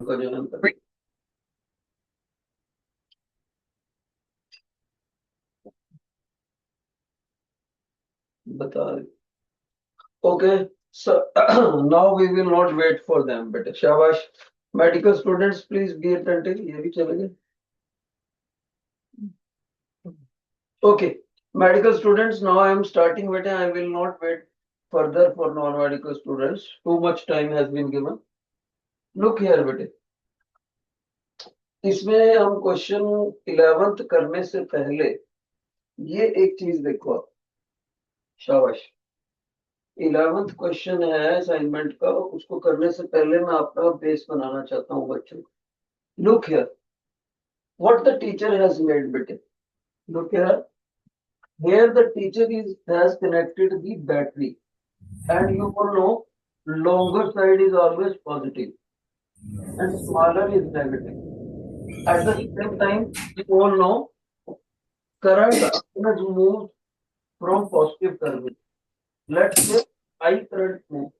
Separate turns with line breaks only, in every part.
का जनन कर बता रहे। Okay, so now we will not wait for them बेटे, शाबाश। Medical students please be attentive, ये भी चलेंगे। Okay, medical students now I am starting बेटे, I will not wait further for non-medical students, too much time has been given. Look here बेटे, इसमें हम question 11th करने से पहले ये एक चीज देखो आप, शाबाश। 11th क्वेश्चन है असाइनमेंट का, उसको करने से पहले मैं आपका बेस बनाना चाहता हूँ बच्चों। Look here, what the teacher has made बेटे, look here, here the teacher is has connected the battery, and you all know longer side is always positive and smaller is negative. At the same time, you all know current has moved from positive terminal. Let's say I current move.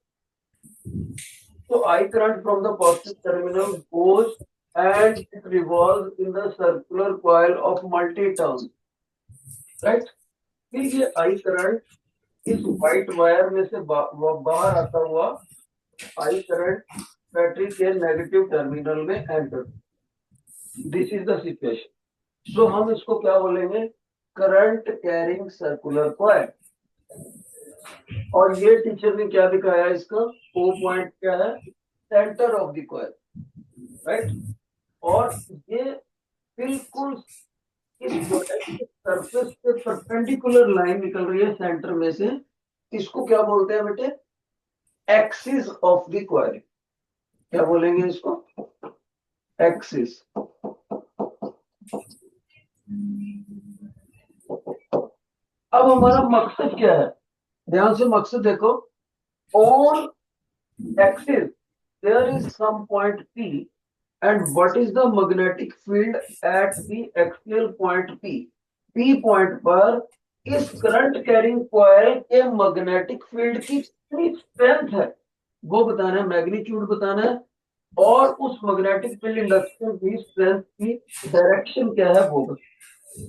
So I current from the positive terminal goes and it revolves in the circular coil of multi-turns, right? फिर ये I current इस white wire में से बाहर आता हुआ I current battery के negative terminal में enter. This is the situation. So हम इसको क्या बोलेंगे, करंट कैरिंग सर्कुलर कॉइल। और ये टीचर ने क्या दिखाया, इसका ओ पॉइंट क्या है, centre of the coil, right. और ये बिल्कुल इस सरफेस पे परपेंडिकुलर लाइन निकल रही है सेंटर में से, इसको क्या बोलते हैं बेटे, एक्सिस ऑफ द कॉइल। क्या बोलेंगे इसको, एक्सिस। अब हमारा मकसद क्या है, ध्यान से मकसद देखो, on axis there is some point P and what is the magnetic field at the axial point P? P point पर इस करंट कैरिंग कॉइल के मैग्नेटिक फील्ड की कितनी स्ट्रेंथ है वो बताना है, मैग्नीट्यूड बताना है, और उस मैग्नेटिक फील्ड इंडक्शन की स्ट्रेंथ की डायरेक्शन क्या है वो बताना।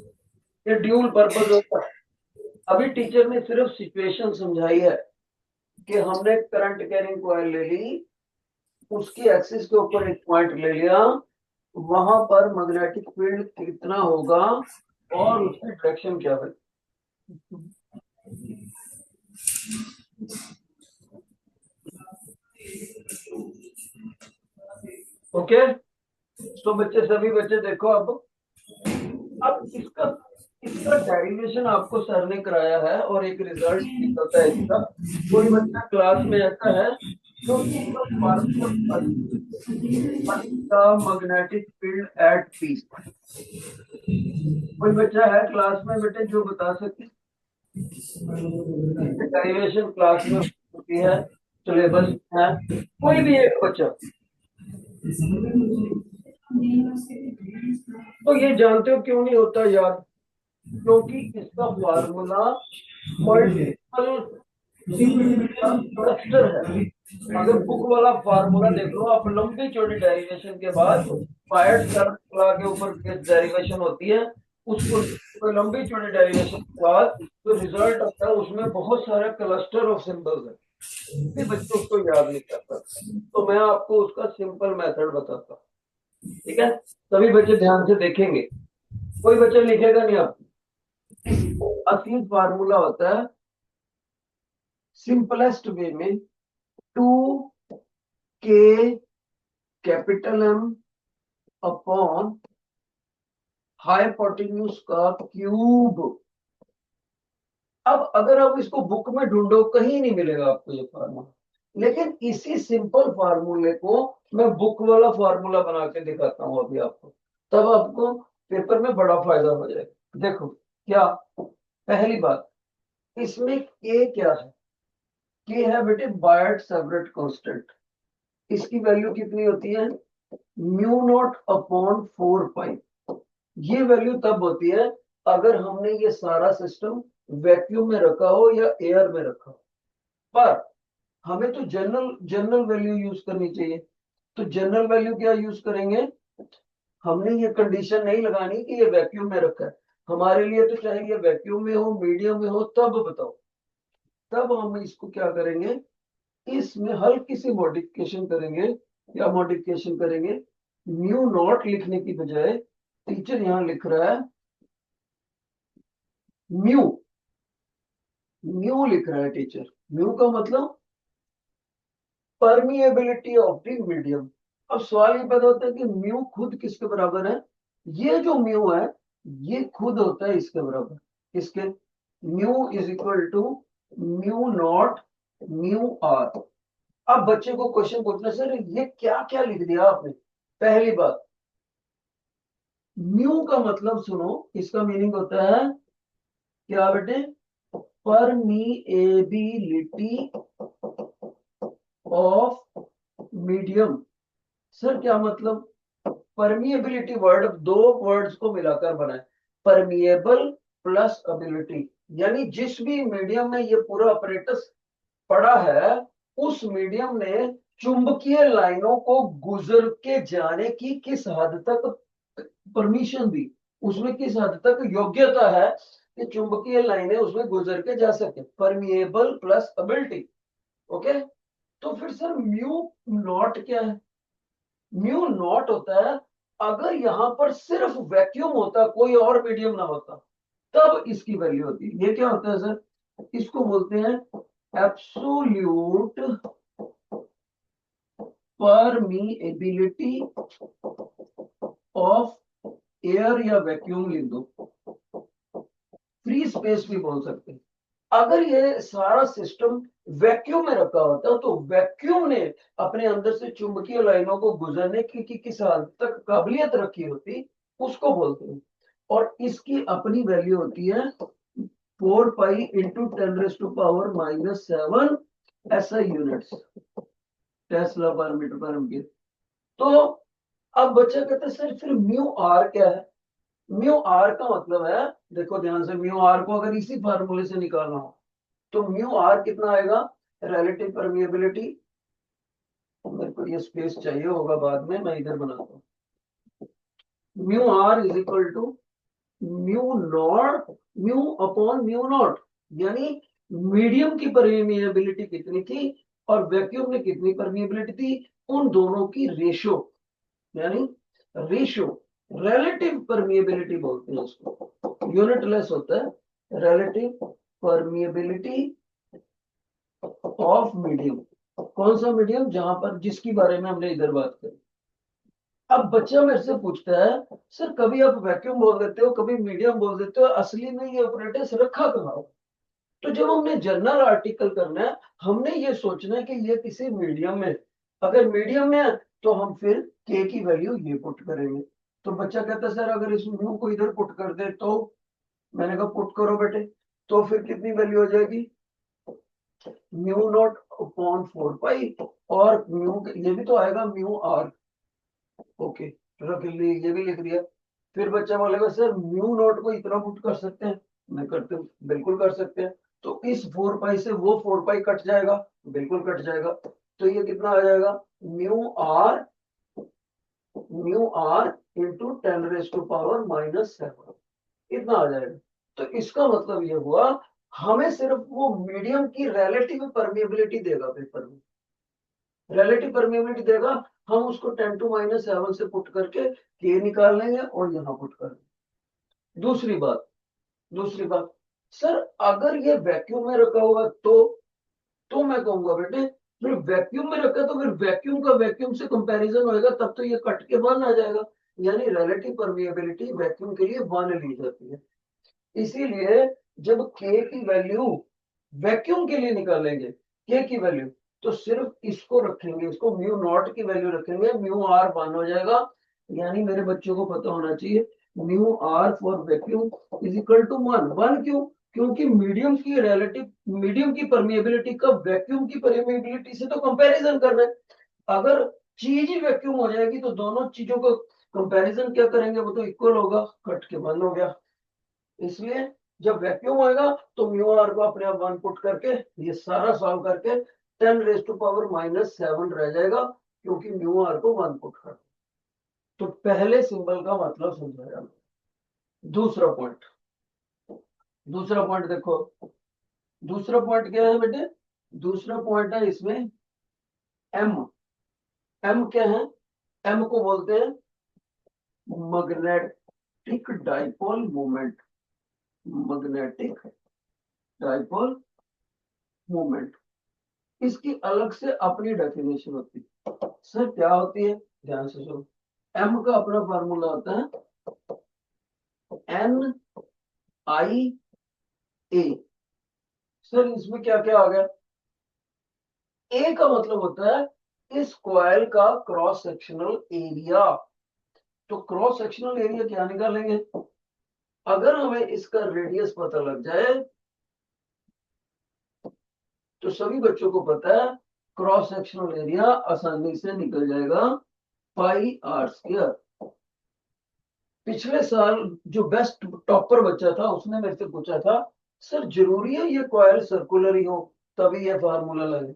ये ड्यूल पर्पस होता है। अभी टीचर ने सिर्फ सिचुएशन समझाई है कि हमने करंट कैरिंग कॉइल ले ली, उसकी एक्सिस के ऊपर एक पॉइंट ले लिया, वहां पर मैग्नेटिक फील्ड कितना होगा और उसकी डायरेक्शन क्या है। ओके, तो बच्चे, सभी बच्चे देखो, अब इसका इसका डेरिवेशन आपको सर ने कराया है और एक रिजल्ट निकलता है इसका। कोई बच्चा क्लास में ऐसा है जो इसका formula magnetic field at P, कोई बच्चा है क्लास में बेटे जो बता सके, डेरिवेशन क्लास में होती है, सिलेबस है, कोई भी एक बच्चा। तो ये जानते हो क्यों नहीं होता याद, क्योंकि इसका फार्मूला मल्टीपल क्लस्टर है। अगर बुक वाला फार्मूला देख लो आप, लंबी चौड़ी डेरिवेशन के बाद पायट सर्कल के ऊपर डेरिवेशन होती है, उसको लंबी चौड़ी डेरिवेशन के बाद जो रिजल्ट आता है उसमें बहुत सारे क्लस्टर ऑफ सिंबल्स है, बच्चों उसको याद नहीं करता। तो मैं आपको उसका सिंपल मेथड बताता हूँ, ठीक है। सभी बच्चे ध्यान से देखेंगे, कोई बच्चा लिखेगा नहीं। आप असली फार्मूला होता है सिंपलेस्ट वे में 2k capital M upon hypotenuse का क्यूब। अब अगर आप इसको बुक में ढूंढो कहीं नहीं मिलेगा आपको ये फार्मूला, लेकिन इसी सिंपल फार्मूले को मैं बुक वाला फार्मूला बना के दिखाता हूं अभी आपको, तब आपको पेपर में बड़ा फायदा हो जाएगा। देखो क्या, पहली बात, इसमें के क्या है, के है बेटे बायट सेवरेट कांस्टेंट। इसकी वैल्यू कितनी होती है, म्यू नॉट अपॉन 4 पाई। ये वैल्यू तब होती है अगर हमने ये सारा सिस्टम वैक्यूम में रखा हो या एयर में रखा हो, पर हमें तो जनरल वैल्यू यूज करनी चाहिए। तो जनरल वैल्यू क्या यूज करेंगे, हमने ये कंडीशन नहीं लगानी कि ये वैक्यूम में रखा है, हमारे लिए तो चाहे ये वैक्यूम में हो मीडियम में हो, तब बताओ, तब हम इसको क्या करेंगे, इसमें हल्की सी मॉडिफिकेशन करेंगे। क्या मॉडिफिकेशन करेंगे, म्यू नॉट लिखने की बजाय टीचर यहां लिख रहा है म्यू, म्यू लिख रहा है टीचर। म्यू का मतलब परमिएबिलिटी ऑफ द मीडियम। अब सवाल ये पैदा होता है कि म्यू खुद किसके बराबर है, ये जो म्यू है ये खुद होता है इसके बराबर, किसके, mu is equal to mu not mu R. अब बच्चे को क्वेश्चन पूछना, सर ये क्या क्या लिख दिया आपने। पहली बात, म्यू का मतलब सुनो, इसका मीनिंग होता है क्या बेटे, परमीएबिलिटी ऑफ मीडियम। सर क्या मतलब, परमिएबिलिटी वर्ड दो वर्ड्स को मिलाकर बना है, परमिएबल प्लस एबिलिटी, यानी जिस भी मीडियम में ये पूरा ऑपरेटस पड़ा है, उस मीडियम ने चुंबकीय लाइनों को गुजर के जाने की किस हद तक परमिशन दी, उसमें किस हद तक योग्यता है कि चुंबकीय लाइनें उसमें गुजर के जा सके, परमिएबल प्लस एबिलिटी। ओके, तो फिर सर म्यू नॉट क्या है, म्यू नॉट होता है अगर यहां पर सिर्फ वैक्यूम होता, कोई और मीडियम ना होता, तब इसकी वैल्यू होती। ये क्या होता है सर, इसको बोलते हैं एब्सोल्यूट परमीएबिलिटी ऑफ एयर, या वैक्यूम लिख दो, फ्री स्पेस भी बोल सकते हैं। अगर ये सारा सिस्टम वैक्यूम में रखा होता तो वैक्यूम ने अपने अंदर से चुंबकीय लाइनों को गुजरने की किस हद तक काबिलियत रखी होती, उसको बोलते हैं। और इसकी अपनी वैल्यू होती है 4 pi into 10⁻⁻⁷ SI units, Tesla पर मीटर पर एम्पियर। तो अब बच्चा कहता है सर फिर म्यू आर क्या है, म्यू आर का मतलब है, देखो ध्यान से, म्यू आर को अगर इसी फार्मूले से निकालना हो तो म्यू आर कितना आएगा, रिलेटिव परमिएबिलिटी, मेरे को ये स्पेस चाहिए होगा बाद में, मैं इधर बनाता हूँ, mu R is equal to mu not, mu upon mu naught, यानी मीडियम की परमिएबिलिटी कितनी थी और वैक्यूम में कितनी परमिएबिलिटी थी, उन दोनों की रेशो, यानी रेशो, रिलेटिव परमिएबिलिटी बोलते हैं उसको, यूनिट लेस होता है रिलेटिव परमिएबिलिटी ऑफ मीडियम। कौन सा मीडियम, जहां पर, जिसकी बारे में हमने इधर बात करी। अब बच्चा मेरे से पूछता है सर कभी आप वैक्यूम बोल देते हो कभी मीडियम बोल देते हो, असली में ये ऑपरेटर्स रखा कहाँ हो। तो जब हमने जर्नल आर्टिकल करना है, हमने ये सोचना है कि ये किसी मीडियम में, अगर मीडियम में है तो हम फिर के की वैल्यू ये पुट करेंगे। तो बच्चा कहता है सर अगर इस म्यू को इधर पुट कर दे तो, मैंने कहा पुट करो बेटे, तो फिर कितनी वैल्यू हो जाएगी, म्यू नॉट अपॉन 4 पाई, और म्यू ये भी तो आएगा म्यू आर। ओके, रख ली, ये भी लिख दिया। फिर बच्चा बोलेगा सर म्यू नॉट को इतना पुट कर सकते हैं, मैं करते बिल्कुल कर सकते हैं। तो इस 4 पाई से वो 4 पाई कट जाएगा, बिल्कुल कट जाएगा। तो ये कितना आ जाएगा, mu R, mu R into 10⁻⁻⁷ इतना आ जाएगा। तो इसका मतलब ये हुआ, हमें सिर्फ वो मीडियम की रिलेटिव परमिएबिलिटी देगा, पेपर में रिलेटिव परमिएबिलिटी देगा, हम उसको 10⁻⁷ से पुट करके के निकाल लेंगे और यहाँ पुट कर लेंगे। दूसरी बात सर अगर ये वैक्यूम में रखा हुआ तो मैं कहूंगा बेटे, फिर वैक्यूम में रखा तो फिर वैक्यूम का वैक्यूम से कंपैरिजन होएगा, तब तो ये कट के 1 आ जाएगा, यानी रिलेटिव परमिएबिलिटी वैक्यूम के लिए 1 ली जाती है। इसीलिए जब के की वैल्यू वैक्यूम के लिए निकालेंगे, के की वैल्यू, तो सिर्फ इसको रखेंगे, इसको म्यू नॉट की वैल्यू रखेंगे, म्यू आर 1 हो जाएगा। यानी मेरे बच्चों को पता होना चाहिए mu R for vacuum is equal to 1 क्यों, क्योंकि मीडियम की परमिएबिलिटी का वैक्यूम की परमिएबिलिटी से तो कंपैरिजन करना है। अगर चीज ही वैक्यूम हो जाएगी तो दोनों चीजों को कंपैरिजन क्या करेंगे, वो तो इक्वल होगा, कट के 1 हो गया। इसलिए जब वैक्यूम होएगा तो म्यू आर को अपने आप 1 पुट करके ये सारा सॉल्व करके 10⁻⁻⁷ रह जाएगा, क्योंकि म्यू आर को 1 पुट कर। तो पहले सिंबल का मतलब समझाया। दूसरा पॉइंट, दूसरा पॉइंट देखो, दूसरा पॉइंट क्या है बेटे? दूसरा पॉइंट है इसमें एम। एम क्या है? एम को बोलते हैं magnetic dipole moment. Magnetic dipole moment, इसकी अलग से अपनी डेफिनेशन होती है। सर क्या होती है? ध्यान से सुनो। एम का अपना फार्मूला होता है एन आई ए। सर इसमें क्या क्या आ गया? ए का मतलब होता है इस कॉइल का क्रॉस सेक्शनल एरिया। तो क्रॉस सेक्शनल एरिया क्या निकालेंगे? अगर हमें इसका रेडियस पता लग जाए तो सभी बच्चों को पता है क्रॉस सेक्शनल एरिया आसानी से निकल जाएगा पाई आर स्क्वायर। पिछले साल जो बेस्ट टॉपर बच्चा था उसने मेरे से पूछा था, सर जरूरी है ये कॉइल सर्कुलर ही हो तभी ये फार्मूला लगे?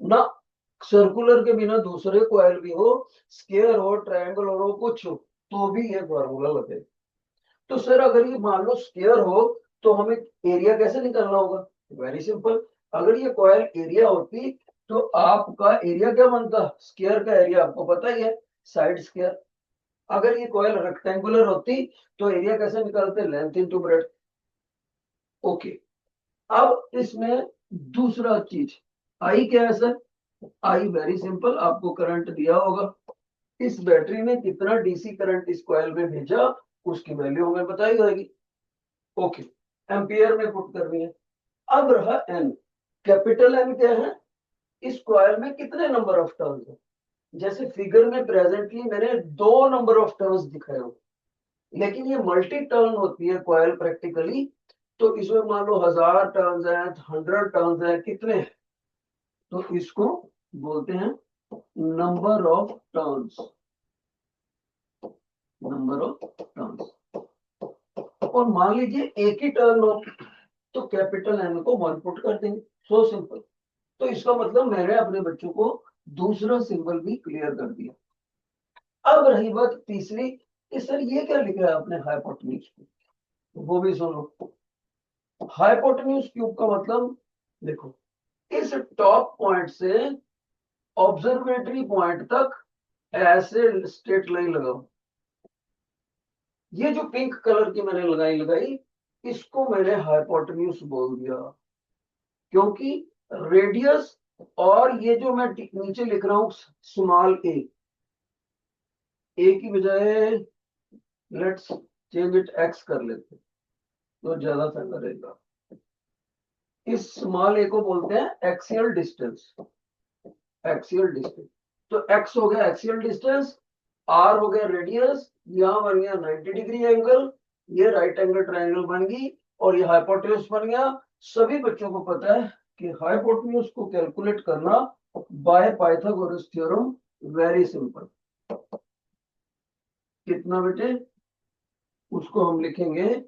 ना, सर्कुलर के बिना दूसरे कॉइल भी हो, स्क्वायर हो, ट्रायंगल हो, कुछ हो, तो भी ये फार्मूला लगे। तो सर अगर ये मान लो स्क्वायर हो तो हमें एरिया कैसे निकालना होगा? Very simple. अगर ये कॉइल एरिया होती तो आपका एरिया क्या बनता? स्क्वायर का एरिया आपको पता ही है, साइड स्क्वायर। अगर ये कॉइल रेक्टेंगुलर होती तो एरिया कैसे निकालते? Length into breadth. ओके, अब इसमें दूसरा चीज आई क्या है सर? आई वेरी सिंपल, आपको करंट दिया होगा, इस बैटरी ने कितना डीसी करंट इस कॉइल में भेजा उसकी वैल्यू हमें बताई जाएगी। ओके, एम्पियर में पुट करनी है। अब रहा एन। कैपिटल एन क्या है? इस कॉइल में कितने नंबर ऑफ टर्न्स है? जैसे फिगर में प्रेजेंटली मैंने 2 नंबर ऑफ टर्न्स दिखाए हो, लेकिन ये मल्टी टर्न होती है कॉइल प्रैक्टिकली। तो इसमें मान लो 1000 टर्न्स है, 100 टर्न्स है, कितने हैं? तो इसको बोलते हैं number of turns. Number of turns. और मान लीजिए एक ही टर्न हो तो कैपिटल एन को 1 पुट कर देंगे। So simple. तो इसका मतलब मैंने अपने बच्चों को दूसरा सिंबल भी क्लियर कर दिया। अब रही बात तीसरी कि सर ये क्या लिखा है आपने हाइपोटेन्यूज क्यूब, तो वो भी सुनो। हाइपोटेन्यूज क्यूब का मतलब देखो, इस टॉप पॉइंट से ऑब्जर्वेटरी पॉइंट तक ऐसे स्ट्रेट लाइन लगाओ। ये जो पिंक कलर की मैंने लगाई इसको मैंने हाइपोटेन्यूज बोल दिया, क्योंकि रेडियस और ये जो मैं नीचे लिख रहा हूं स्मॉल ए की बजाय लेट्स चेंज इट एक्स कर लेते तो ज्यादा फायदा रहेगा। इस स्मॉल ए को बोलते हैं एक्सियल डिस्टेंस। एक्सियल डिस्टेंस, तो एक्स हो गया एक्सियल डिस्टेंस, आर हो गया रेडियस, यहां बन गया 90 डिग्री एंगल, ये राइट एंगल ट्रायंगल बन गई और ये हाइपोटेन्यूज बन गया। सभी बच्चों को पता है कि हाइपोटेन्यूज को कैलकुलेट करना by Pythagoras theorem very simple. कितना बेटे? उसको हम लिखेंगे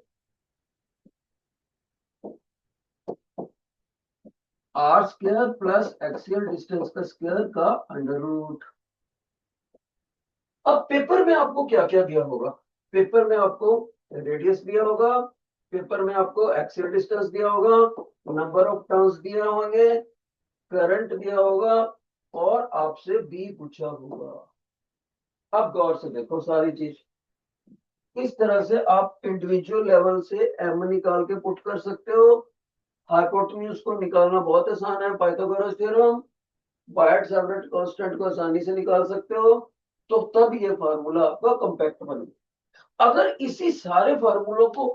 R square plus axial distance का स्क्वायर का अंडर रूट। अब पेपर में आपको क्या क्या दिया होगा? पेपर में आपको रेडियस दिया होगा, पेपर में आपको एक्सियल डिस्टेंस दिया होगा, नंबर ऑफ टर्न्स दिए होंगे, करंट दिया होगा और आपसे बी पूछा होगा। अब गौर से देखो सारी चीज, इस तरह से आप इंडिविजुअल लेवल से एम निकाल के पुट कर सकते हो। हाइपोटेन्यूज को निकालना बहुत आसान है, पाइथागोरस थ्योरम। बायट सेवरेट कांस्टेंट को आसानी से निकाल सकते हो। तो तब ये फार्मूला आपका कॉम्पैक्ट बन गया। अगर इसी सारे फार्मूलों को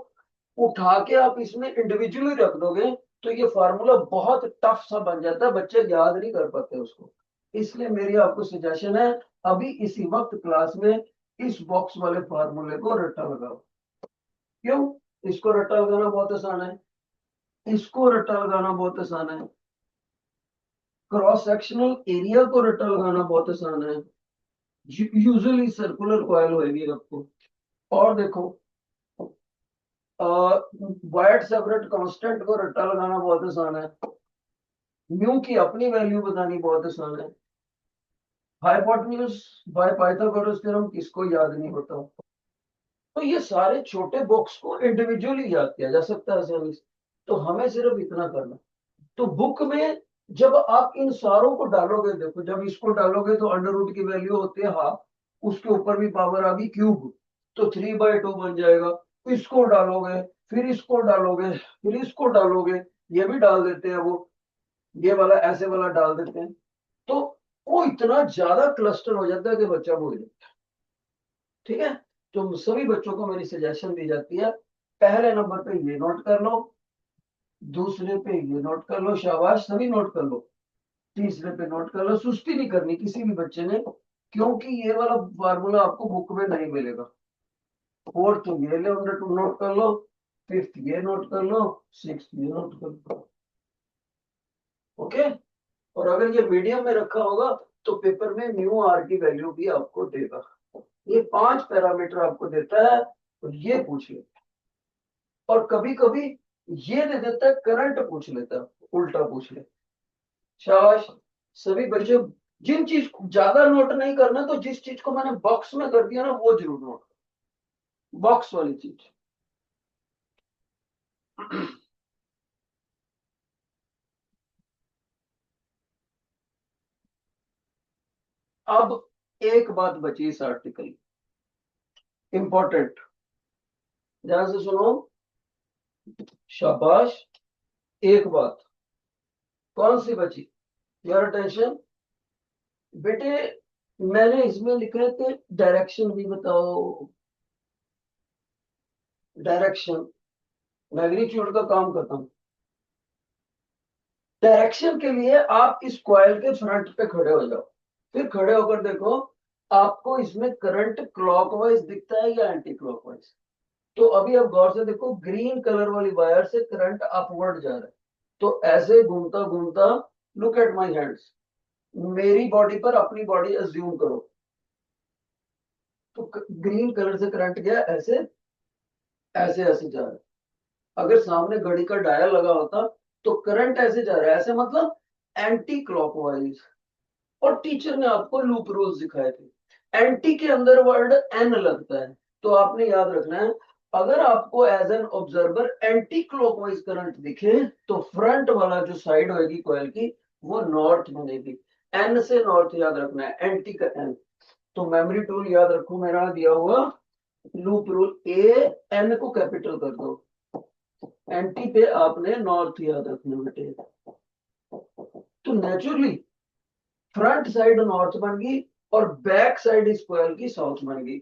उठा के आप इसमें इंडिविजुअली रख दोगे तो ये फार्मूला बहुत टफ सा बन जाता है, बच्चे याद नहीं कर पाते उसको। इसलिए मेरी आपको सजेशन है, अभी इसी वक्त क्लास में इस बॉक्स वाले फार्मूले को रट्टा लगाओ। क्यों? इसको रट्टा लगाना बहुत आसान है, इसको रट्टा लगाना बहुत आसान है, क्रॉस सेक्शनल एरिया को रट्टा लगाना बहुत आसान है। यूजुअली सर्कुलर कॉइल होगी आपको। और देखो वाइट सेपरेट कांस्टेंट को रट्टा लगाना बहुत आसान है, म्यू की अपनी वैल्यू बतानी बहुत आसान है। हाइपोटेन्यूज बाय पाइथागोरस थ्योरम किसको याद नहीं होता? तो ये सारे छोटे बॉक्स को इंडिविजुअली याद किया जा सकता है आसानी से। तो हमें सिर्फ इतना करना। तो बुक में जब आप इन सारों को डालोगे, देखो जब इसको डालोगे तो अंडर रूट की वैल्यू होती है हाफ, उसके ऊपर भी पावर आ गई क्यूब, तो 3/2 बन जाएगा। इसको डालोगे, फिर इसको डालोगे, फिर इसको डालोगे, ये भी डाल देते हैं वो, ये वाला ऐसे वाला डाल देते हैं, तो वो इतना ज्यादा क्लस्टर हो जाता है कि बच्चा भूल जाता है। ठीक है, तो सभी बच्चों को मेरी सजेशन दी जाती है, पहले नंबर पे ये नोट कर लो, दूसरे पे ये नोट कर लो, शाबाश सभी नोट कर लो, तीसरे पे नोट कर लो। सुस्ती नहीं करनी किसी भी बच्चे ने, क्योंकि ये वाला फार्मूला आपको बुक में नहीं मिलेगा। फोर्थ ये नोट कर लो, फिफ्थ ये नोट कर लो, सिक्स ये नोट कर लो। ओके, और अगर ये मीडियम में रखा होगा तो पेपर में म्यू आर की वैल्यू भी आपको देगा। ये 5 पैरामीटर आपको देता है, और ये पूछ लेता है, और कभी कभी ये दे देता है करंट पूछ लेता है, उल्टा पूछ लेता है। शाबाश सभी बच्चे, जिन चीज को ज्यादा नोट नहीं करना, तो जिस चीज को मैंने बॉक्स में कर दिया ना वो जरूर नोट, बॉक्स वाली चीज। अब एक बात बची इस आर्टिकल, इंपॉर्टेंट, ध्यान से सुनो, शाबाश। एक बात कौन सी बची? योर अटेंशन बेटे, मैंने इसमें लिखा है कि डायरेक्शन भी बताओ। डायरेक्शन, मैग्नीट्यूड का काम करता हूं। डायरेक्शन के लिए आप इस कॉइल के फ्रंट पे खड़े हो जाओ, फिर खड़े होकर देखो आपको इसमें करंट क्लॉकवाइज दिखता है या एंटी क्लॉकवाइज। तो अभी आप गौर से देखो, ग्रीन कलर वाली वायर से करंट अपवर्ड जा रहा है, तो ऐसे घूमता घूमता, लुक एट माय हैंड्स, मेरी बॉडी पर अपनी बॉडी अज्यूम करो, तो ग्रीन कलर से करंट गया ऐसे, ऐसे ऐसे जा रहा है। अगर सामने घड़ी का डायल लगा होता तो करंट ऐसे जा रहा है, ऐसे मतलब एंटी क्लॉकवाइज। और टीचर ने आपको लूप रूल्स सिखाए थे, एंटी के अंदर वर्ड एन लगता है, तो आपने याद रखना है, अगर आपको as an observer anti clockwise current दिखे तो फ्रंट वाला जो साइड होगी कॉइल की वो नॉर्थ बनेगी। एन से नॉर्थ याद रखना है, एंटी का एन। तो मेमोरी टूल याद रखो, मेरा दिया हुआ लूप रूल, ए एन को कैपिटल कर दो, एंटी पे आपने नॉर्थ याद रखना बेटे। तो नेचुरली फ्रंट साइड नॉर्थ बन गई और बैक साइड इस कॉइल की साउथ बन गई।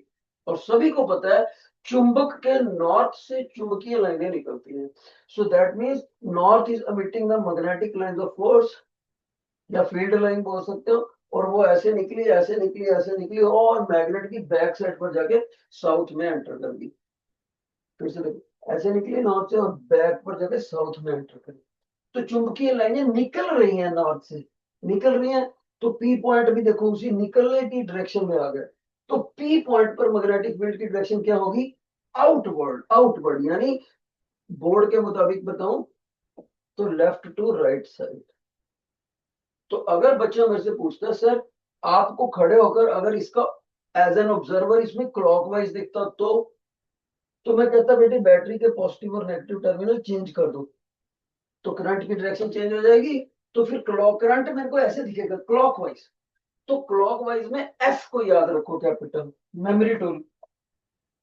और सभी को पता है चुंबक के नॉर्थ से चुंबकीय लाइनें निकलती हैं, so that means north is emitting the magnetic lines of force, या फील्ड लाइन बोल सकते हो, और वो ऐसे निकली ऐसे निकली ऐसे निकली और मैग्नेट की बैक साइड पर जाके साउथ में एंटर कर गई। फिर से देखो, ऐसे निकली नॉर्थ से और बैक पर जाके साउथ में एंटर कर गई। तो चुंबकीय लाइनें निकल रही हैं नॉर्थ से, निकल रही हैं, तो पी पॉइंट भी देखो उसी निकलने की डायरेक्शन में आ गए। तो पी पॉइंट पर मैग्नेटिक फील्ड की डायरेक्शन क्या होगी? आउटवर्ड, आउटवर्ड, यानी बोर्ड के मुताबिक बताऊं तो लेफ्ट टू राइट साइड। तो अगर बच्चा मेरे से पूछता है सर आपको खड़े होकर अगर इसका एज एन ऑब्जर्वर इसमें क्लॉकवाइज दिखता तो मैं कहता बेटे बैटरी के पॉजिटिव और नेगेटिव टर्मिनल चेंज कर दो, तो करंट की डायरेक्शन चेंज हो जाएगी। तो फिर क्लॉक करंट मेरे को ऐसे दिखेगा क्लॉकवाइज। तो क्लॉकवाइज में एफ को याद रखो कैपिटल, मेमोरी टूल,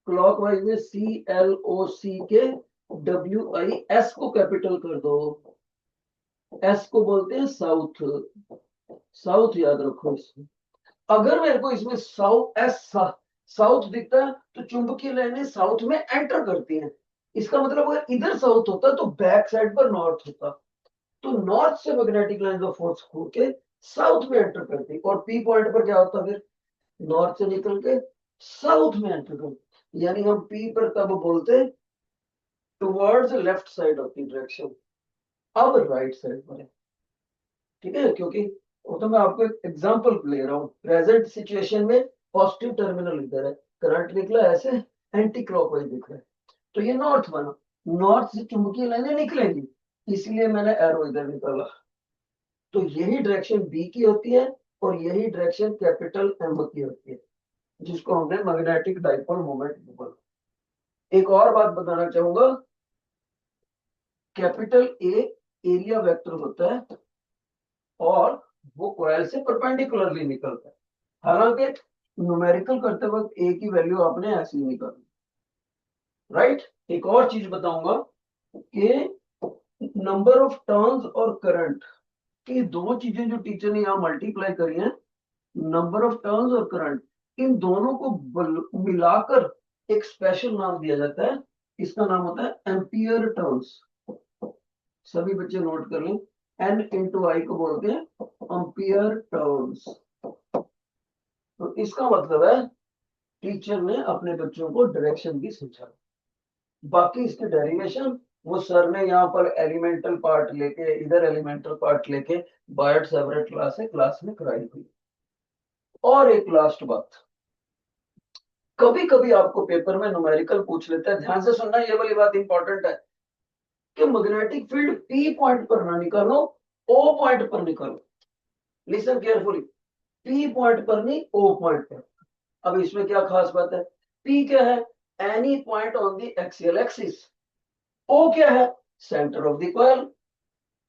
क्लॉकवाइज में CLOC के WIS को कैपिटल कर दो, एस को बोलते हैं साउथ, साउथ याद रखो इसमें। अगर मेरे को इसमें साउथ एस साउथ दिखता है तो चुंबकीय लाइनें साउथ में एंटर करती हैं, इसका मतलब अगर इधर साउथ होता तो बैक साइड पर नॉर्थ होता, तो नॉर्थ से मैग्नेटिक लाइंस ऑफ फोर्स होके साउथ में एंटर करती, और पी पॉइंट पर क्या होता फिर? नॉर्थ से निकल के साउथ में एंटर करती, यानी हम पी पर तब बोलते towards left side of the direction, अब राइट साइड पर है। ठीक है, क्योंकि वो तो मैं आपको एक एग्जांपल ले रहा हूँ, प्रेजेंट सिचुएशन में पॉजिटिव टर्मिनल इधर है, करंट निकला ऐसे, एंटी क्लॉकवाइज दिख रहा है, तो ये नॉर्थ बना, नॉर्थ से चुंबकीय लाइनें निकलेंगी, इसलिए मैंने एरो इधर निकाला। तो यही डायरेक्शन बी की होती है, और यही डायरेक्शन कैपिटल एम की होती है, जिसको हमने मैग्नेटिक डाइपोल मोमेंट बोला। एक और बात बताना चाहूंगा, कैपिटल ए एरिया वेक्टर होता है और वो कॉइल से परपेंडिकुलरली निकलता है। हालांकि न्यूमेरिकल करते वक्त ए की वैल्यू आपने ऐसे ही निकालनी, राइट। एक और चीज बताऊंगा कि नंबर ऑफ टर्न्स और करंट, ये दो चीजें जो टीचर ने यहाँ मल्टीप्लाई करी हैं, नंबर ऑफ टर्न्स और करंट, इन दोनों को मिलाकर एक स्पेशल नाम दिया जाता है। इसका नाम होता है एम्पियर टर्न्स। सभी बच्चे नोट कर लें, एन इंटू आई को बोलते हैं एम्पियर टर्न्स। तो इसका मतलब है टीचर ने अपने बच्चों को डायरेक्शन भी समझा। बाकी इसके डेरिवेशन वो सर ने यहाँ पर एलिमेंटल पार्ट लेके, इधर एलिमेंटल पार्ट लेके बायट सेवरेट क्लास में कराई हुई। और एक लास्ट बात, कभी कभी आपको पेपर में न्यूमेरिकल पूछ लेता है, ध्यान से सुनना, ये वाली बात इंपॉर्टेंट है कि मैग्नेटिक फील्ड पी पॉइंट पर ना निकालो, ओ पॉइंट पर निकालो। लिसन केयरफुली, पी पॉइंट पर नहीं, ओ पॉइंट पर। अब इसमें क्या खास बात है, पी क्या है, any point on the axial axis, O क्या है, सेंटर ऑफ द कॉइल।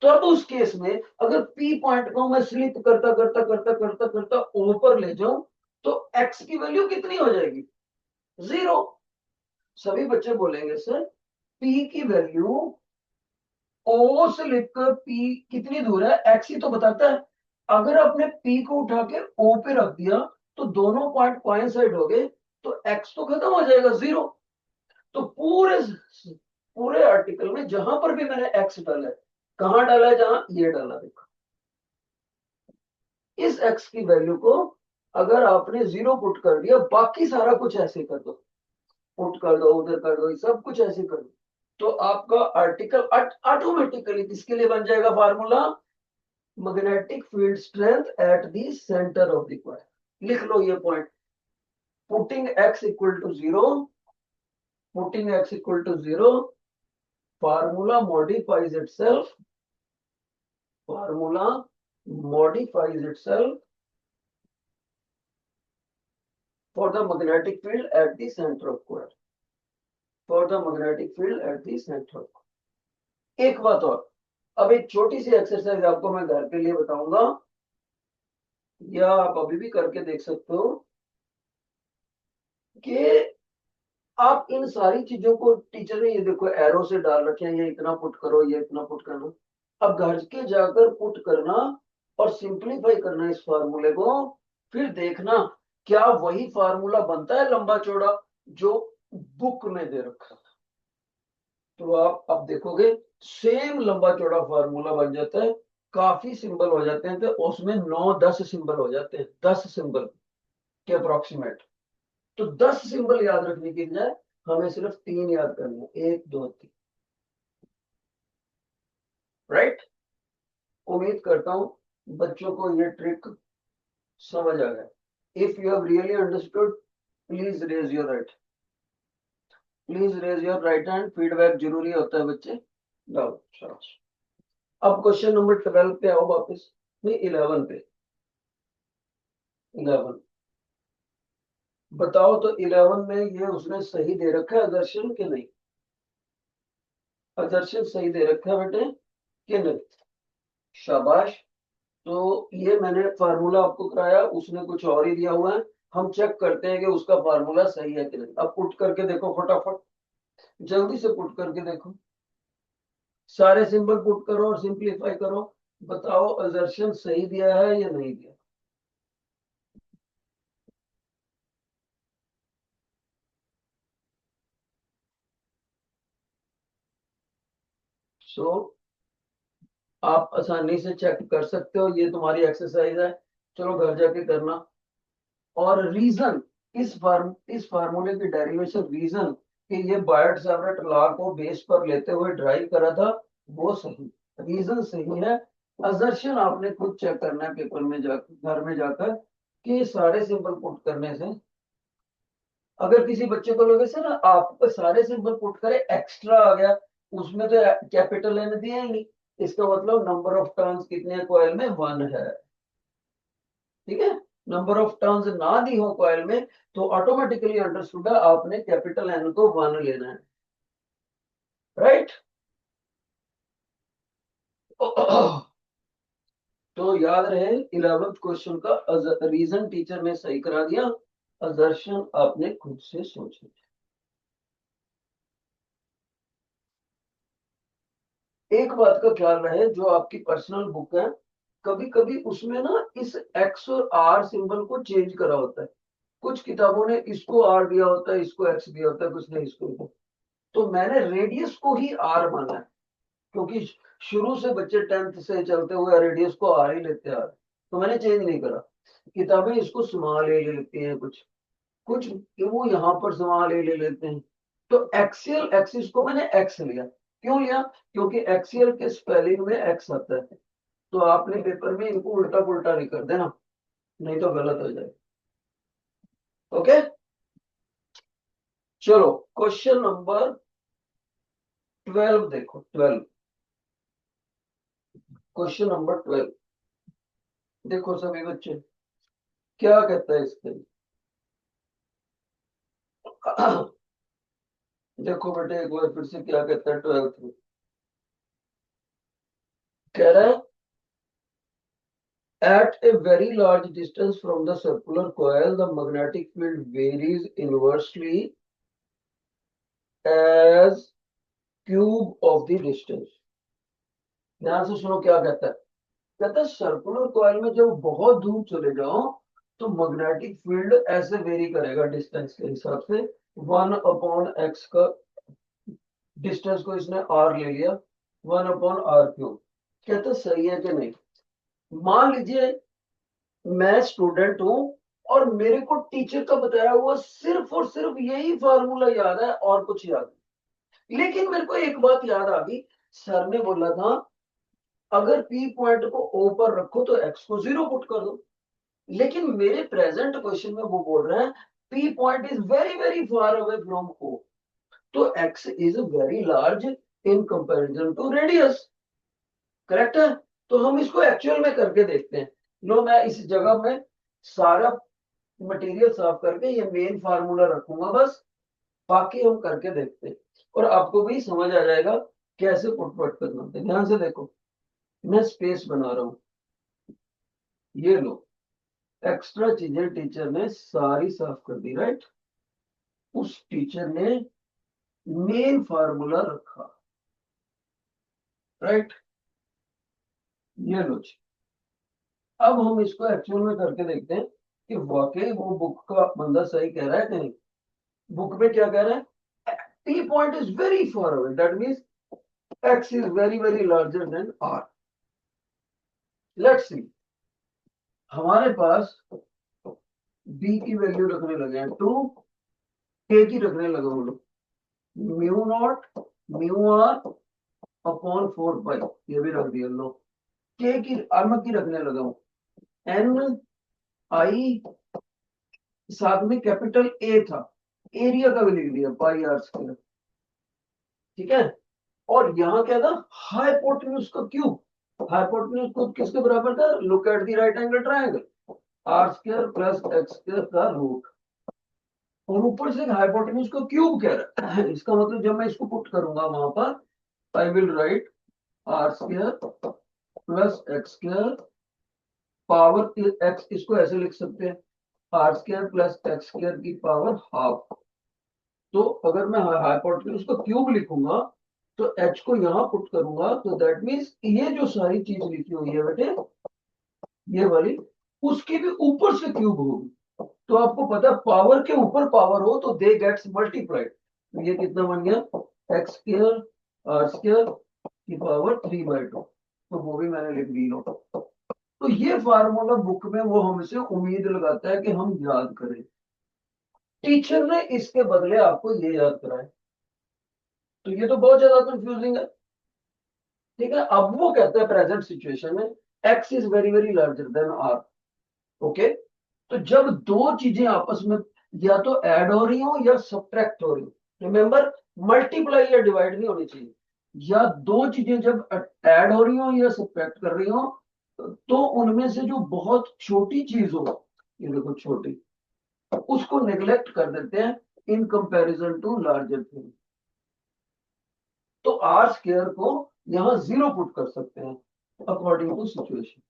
तो अब उस केस में अगर पी पॉइंट को मैं स्लिप करता करता करता करता करता ओ पर ले जाऊं तो एक्स की वैल्यू कितनी हो जाएगी, 0। सभी बच्चे बोलेंगे सर पी की वैल्यू ओ से लेकर पी कितनी दूर है, एक्स ही तो बताता है। अगर आपने पी को उठा के ओ पे रख दिया तो दोनों पॉइंट कोइंसाइड हो गए, तो एक्स तो खत्म हो जाएगा, 0। तो पूरे पूरे आर्टिकल में जहां पर भी मैंने एक्स डाला है, कहां डाला है, जहां ये डाला, देखो इस एक्स की वैल्यू को अगर आपने 0 पुट कर दिया, बाकी सारा कुछ ऐसे कर दो, पुट कर दो, उधर कर दो, सब कुछ ऐसे कर दो, तो आपका आर्टिकल ऑटोमेटिकली किसके लिए बन जाएगा formula, magnetic field strength at the centre of the coil. लिख लो ये point, putting x equal to 0, putting x equal to 0, formula modifies itself, formula modifies itself for the magnetic field at the center of coil, for the magnetic field at the center of coil। एक बात और, अब एक छोटी सी exercise आपको मैं घर के लिए बताऊंगा, या आप अभी भी करके देख सकते हो कि आप इन सारी चीजों को, टीचर ने ये देखो एरो से डाल रखे हैं, ये इतना पुट करो, ये इतना पुट करना, अब घर के जाकर पुट करना और सिंप्लीफाई करना इस फार्मूले को, फिर देखना क्या वही फार्मूला बनता है लंबा चौड़ा जो बुक में दे रखा था। तो आप अब देखोगे सेम लंबा चौड़ा फार्मूला बन जाता है, काफी सिंबल हो जाते हैं, तो उसमें 9-10 सिंबल हो जाते हैं, 10 सिंबल के अप्रोक्सीमेट। तो 10 सिंबल याद रखने की बजाय हमें सिर्फ 3 याद करने हैं, 1 2 3, राइट। उम्मीद करता हूं बच्चों को ये ट्रिक समझ आ गया। If you have really understood, please raise your right, please raise your right hand. Feedback जरूरी होता है बच्चे। जाओ शाबाश। अब क्वेश्चन नंबर 12 पे आओ वापस, नहीं 11 पे, 11 बताओ तो 11 में ये उसने सही दे रखा है आदर्शन के नहीं, आदर्शन सही दे रखा है बेटे कि नहीं, शाबाश। तो ये मैंने फार्मूला आपको कराया, उसने कुछ और ही दिया हुआ है, हम चेक करते हैं कि उसका फार्मूला सही है कि नहीं। अब पुट करके देखो फटाफट, जल्दी से पुट करके देखो, सारे सिंबल पुट करो और सिंप्लीफाई करो, बताओ असर्शन सही दिया है या नहीं दिया। सो आप आसानी से चेक कर सकते हो, ये तुम्हारी एक्सरसाइज है, चलो घर जाके करना। और रीजन, इस फार्मूले की डेरिवेशन, रीजन कि ये बायट सावर्ट लॉ को बेस पर लेते हुए ड्राइव करा था, वो सही, रीजन सही है। असर्शन आपने खुद चेक करना है पेपर में जाकर, घर में जाकर, कि सारे सिंबल पुट करने से, अगर किसी बच्चे को लगे सर आप सारे सिंबल पुट करे एक्स्ट्रा आ गया, उसमें तो कैपिटल एन दिया ही नहीं, इसका मतलब नंबर ऑफ टर्न्स कितने कॉइल में, 1 है। ठीक है, नंबर ऑफ टर्न्स ना दी हो कॉइल में तो ऑटोमेटिकली अंडरस्टूड है आपने कैपिटल एन को 1 लेना है, राइट। तो याद रहे 11th क्वेश्चन का रीजन टीचर ने सही करा दिया, असर्शन आपने खुद से सोचना। एक बात का ख्याल रहे, जो आपकी पर्सनल बुक है कभी कभी उसमें ना इस एक्स और आर सिंबल को चेंज करा होता है। कुछ किताबों ने इसको आर दिया होता है, इसको एक्स दिया होता है, कुछ ने इसको। तो मैंने रेडियस को ही आर माना है, क्योंकि शुरू से बच्चे 10th से चलते हुए रेडियस को आर ही लेते आ रहे, तो मैंने चेंज नहीं करा। किताबें इसको स्मॉल ए ले लेती हैं, कुछ कुछ वो यहाँ पर स्मॉल ए ले लेते हैं। तो एक्सियल एक्सिस को मैंने एक्स लिया। क्यों लिया? क्योंकि एक्सियल के स्पेलिंग में एक्स आता है। तो आपने पेपर में इनको उल्टा पुल्टा नहीं कर देना, नहीं तो गलत हो जाए। ओके, चलो क्वेश्चन नंबर 12 देखो, 12, क्वेश्चन नंबर 12 देखो सभी बच्चे, क्या कहता है इसके। देखो बेटे एक बार फिर से क्या कहता है 12th में, कह रहा है at a very large distance from the circular coil the magnetic field varies inversely as cube of the distance। ध्यान से सुनो क्या कहता है। कहता है सर्कुलर कॉइल में जब बहुत दूर चले जाओ तो मैग्नेटिक फील्ड ऐसे वेरी करेगा डिस्टेंस के हिसाब से, 1/x का डिस्टेंस को इसने r ले लिया, 1/r3। कहता सही है कि नहीं। मान लीजिए मैं स्टूडेंट हूं और मेरे को टीचर का बताया हुआ सिर्फ और सिर्फ यही फार्मूला याद है और कुछ याद नहीं, लेकिन मेरे को एक बात याद आ गई। सर ने बोला था अगर पी पॉइंट को ओ पर रखो तो एक्स को 0 पुट कर दो। लेकिन मेरे प्रेजेंट क्वेश्चन में वो बोल रहे हैं P point is very very far away from O, तो x is very large in comparison to radius. Correct है। तो हम इसको एक्चुअल में करके देखते हैं। लो मैं इस जगह में सारा मटेरियल साफ करके ये मेन फार्मूला रखूंगा बस, बाकी हम करके देखते हैं और आपको भी समझ आ जाएगा कैसे पुट पुट करना होता है। ध्यान से देखो, मैं स्पेस बना रहा हूं, ये लो एक्स्ट्रा चीजें टीचर ने सारी साफ कर दी, राइट। उस टीचर ने मेन फार्मूला रखा, राइट। ये लो जी। अब हम इसको एक्चुअल में करके देखते हैं कि वाकई वो बुक का बंदा सही कह रहा है कि नहीं। बुक में क्या कह रहा है, T point is very far away, that means x is very very larger than r। Let's see, हमारे पास b की वैल्यू रखने लगे हैं 2, k की रखने लगे हम लोग mu not mu R upon 4 pi, ये भी रख दिया लो। k की m की रखने लगा हूं n आई, साथ में कैपिटल ए था, एरिया का भी लिख दिया पाई आर स्क्वायर, ठीक है। और यहाँ क्या था, हाइपोटेन्यूज का क्यूब। हाइपोटेन्यूज क्यूब किसके बराबर था, look at the right angle triangle, R square plus x square का रूट। और ऊपर से हाइपोटेन्यूज को क्यूब कह रहा है। इसका मतलब जब मैं इसको पुट करूंगा वहां पर I will write R square plus x square power x, इसको ऐसे लिख सकते हैं R square plus x square की पावर हाफ। तो अगर मैं हाइपोटेन्यूज को क्यूब लिखूंगा तो एच को यहां पुट करूंगा तो दैट मीन्स ये जो सारी चीज लिखी हुई है बेटे ये वाली, उसकी भी ऊपर से क्यूब होगी। तो आपको पता है पावर के ऊपर पावर हो तो दे गेट्स मल्टीप्लाइड। तो ये कितना बन गया एक्स स्क्वायर आर स्क्वायर की पावर 3/2, तो वो भी मैंने लिख दी लो। तो ये फार्मूला बुक में वो हमसे उम्मीद लगाता है कि हम याद करें, टीचर ने इसके बदले आपको ये याद कराए। तो ये तो बहुत ज्यादा कंफ्यूजिंग है, ठीक है। अब वो कहता है प्रेजेंट सिचुएशन में x is very very larger than r. Okay, तो जब दो चीजें आपस में या तो ऐड हो रही हो या सब्ट्रैक्ट हो रही हो, रिमेंबर मल्टीप्लाई या डिवाइड नहीं होनी चाहिए, या दो चीजें जब ऐड हो रही हो या सब्ट्रैक्ट कर रही हो तो उनमें से जो बहुत छोटी चीज हो, ये देखो छोटी, उसको नेग्लेक्ट कर देते हैं in comparison to larger thing. तो आर स्क्वायर को यहाँ जीरो पुट कर सकते हैं अकॉर्डिंग टू सिचुएशन।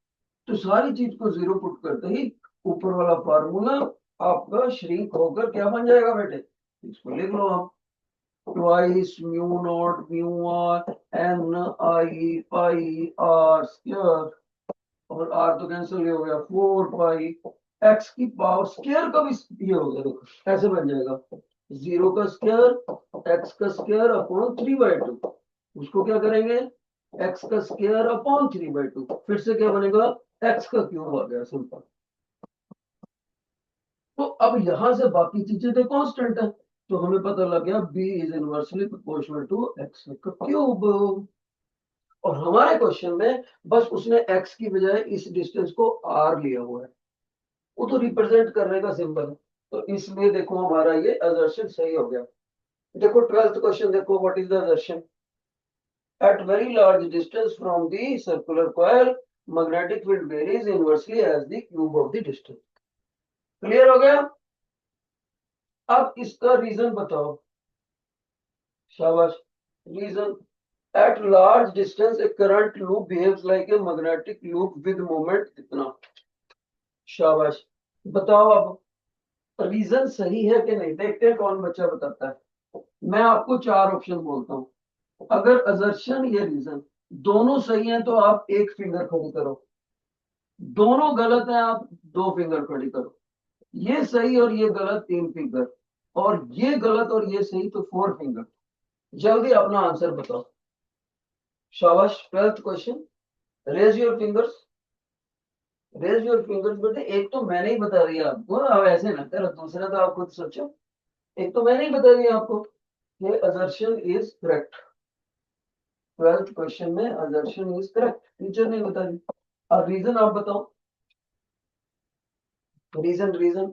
तो सारी चीज को जीरो पुट करते ही ऊपर वाला फार्मूला आपका श्रिंक होकर क्या बन जाएगा बेटे, इसको लिख लो आप, twice mu not mu r n i pi r square, और आर तो कैंसिल हो गया, 4 पाई एक्स की पावर स्क्वायर का भी ये हो गया, देखो ऐसे बन जाएगा, जीरो का स्क्वायर एक्स का स्क्वायर अपॉन 3/2, उसको क्या करेंगे, एक्स का स्क्वायर अपॉन 3/2, फिर से क्या बनेगा, एक्स का क्यूब आ गया सिंपल। तो अब यहां से बाकी चीजें तो कांस्टेंट है, तो हमें पता लग गया B is inversely proportional to x का क्यूब। और हमारे क्वेश्चन में बस उसने एक्स की बजाय इस डिस्टेंस को आर लिया हुआ है, वो तो रिप्रेजेंट करने का सिंबल है, तो इसलिए देखो हमारा ये असर्शन सही हो गया। देखो 12th क्वेश्चन देखो, what is the assertion, at very large distance from the circular coil magnetic field varies inversely as the cube of the distance. Clear हो गया। अब इसका रीजन बताओ, शाबाश, reason, at large distance a current loop behaves like a magnetic loop with moment कितना, शाबाश, बताओ अब रीजन सही है कि नहीं, देखते हैं कौन बच्चा बताता है। मैं आपको चार ऑप्शन बोलता हूं, अगर असर्शन या रीजन दोनों सही हैं तो आप एक फिंगर खड़ी करो, दोनों गलत हैं आप दो फिंगर खड़ी करो, ये सही और ये गलत तीन फिंगर, और ये गलत और ये सही तो फोर फिंगर। जल्दी अपना आंसर बताओ, शाबाश। 12th question, raise your fingers, raise your fingers बेटे, एक तो मैंने ही बता दिया आपको, अब ऐसे ना करो, दूसरा तो आप खुद सोचो, एक तो मैंने ही बता दिया आपको, ये assertion is correct, 12th question में असर्शन इज करेक्ट, टीचर ने बता दी। अब रीजन आप बताओ, रीजन रीजन,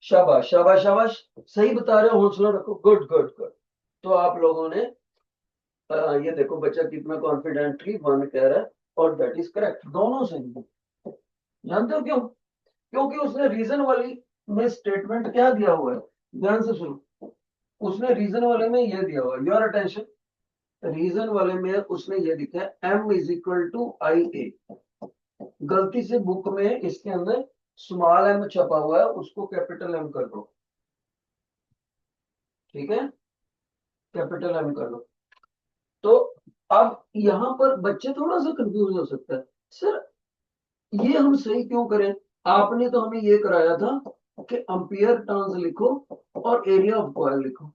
शाबाश शाबाश शाबाश, सही बता रहे हो, हौसला रखो, गुड गुड गुड। तो आप लोगों ने ये देखो बच्चा कितना कॉन्फिडेंटली वन कह रहा है, और दैट इज करेक्ट, दोनों सही है। जानते हो क्यों, क्योंकि उसने रीजन वाली में स्टेटमेंट क्या दिया हुआ है, ध्यान से सुनो, उसने रीजन वाले में ये दिया हुआ है, योर अटेंशन, रीजन वाले में उसने ये लिखा है m इज इक्वल टू आई ए, गलती से बुक में इसके अंदर स्मॉल एम छपा हुआ है, उसको कैपिटल एम कर दो, ठीक है, कैपिटल एम कर दो। तो अब यहां पर बच्चे थोड़ा सा कंफ्यूज हो सकता है, सर ये हम सही क्यों करें, आपने तो हमें ये कराया था कि एम्पियर टर्न्स लिखो और एरिया ऑफ कॉइल लिखो,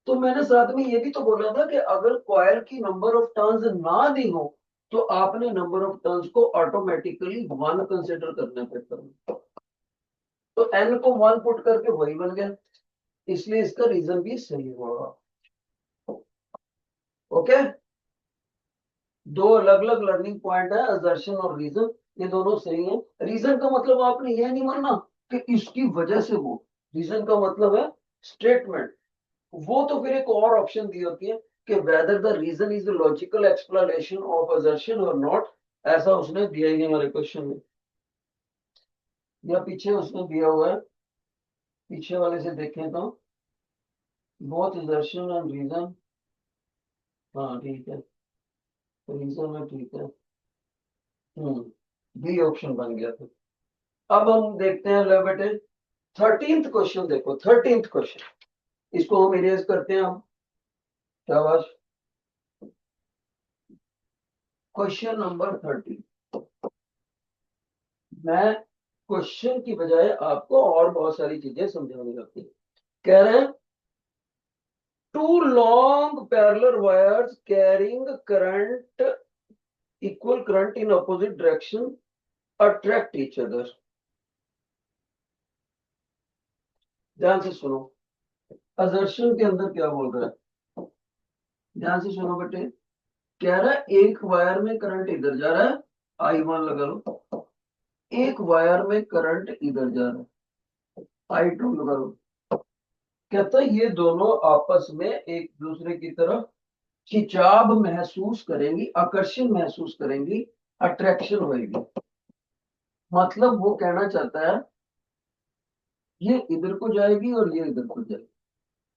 तो मैंने साथ में ये भी तो बोला था कि अगर कॉइल की नंबर ऑफ टर्न्स ना दी हो तो आपने नंबर ऑफ टर्न्स को ऑटोमेटिकली वन कंसिडर करना पड़ता है, तो एन को वन पुट करके वही बन गया, इसलिए इसका रीजन भी सही होगा। ओके, दो अलग अलग लर्निंग पॉइंट है, असर्शन और रीजन, ये दोनों सही है। रीजन का मतलब आपने ये नहीं मानना कि इसकी वजह से वो, रीजन का मतलब है स्टेटमेंट, वो तो फिर एक और ऑप्शन दी होती है कि whether the reason is the logical explanation of assertion और नॉट, ऐसा उसने दिया ही नहीं हमारे क्वेश्चन में, या पीछे उसने दिया हुआ है, पीछे वाले से देखें तो बोथ असर्शन एंड रीजन, हाँ ठीक है, रीजन में ठीक है, बी ऑप्शन बन गया था। अब हम देखते हैं ले बेटे 13th क्वेश्चन, देखो 13th क्वेश्चन, इसको हम इरेज करते हैं हम, शाबाश, क्वेश्चन नंबर 13। मैं क्वेश्चन की बजाय आपको और बहुत सारी चीजें समझाने लगती, कह रहे हैं two long parallel wires carrying current, equal current in opposite direction attract each other. ध्यान से सुनो, असर्शन के अंदर क्या बोल रहा है, ध्यान से सुनो बेटे, कह रहा है एक वायर में करंट इधर जा रहा है, I1 लगा लो, एक वायर में करंट इधर जा रहा है, I2 लगा लो, कहता है ये दोनों आपस में एक दूसरे की तरफ खिंचाव महसूस करेंगी, आकर्षण महसूस करेंगी, अट्रैक्शन होगी। मतलब वो कहना चाहता है ये इधर को जाएगी और ये इधर को जाएगी।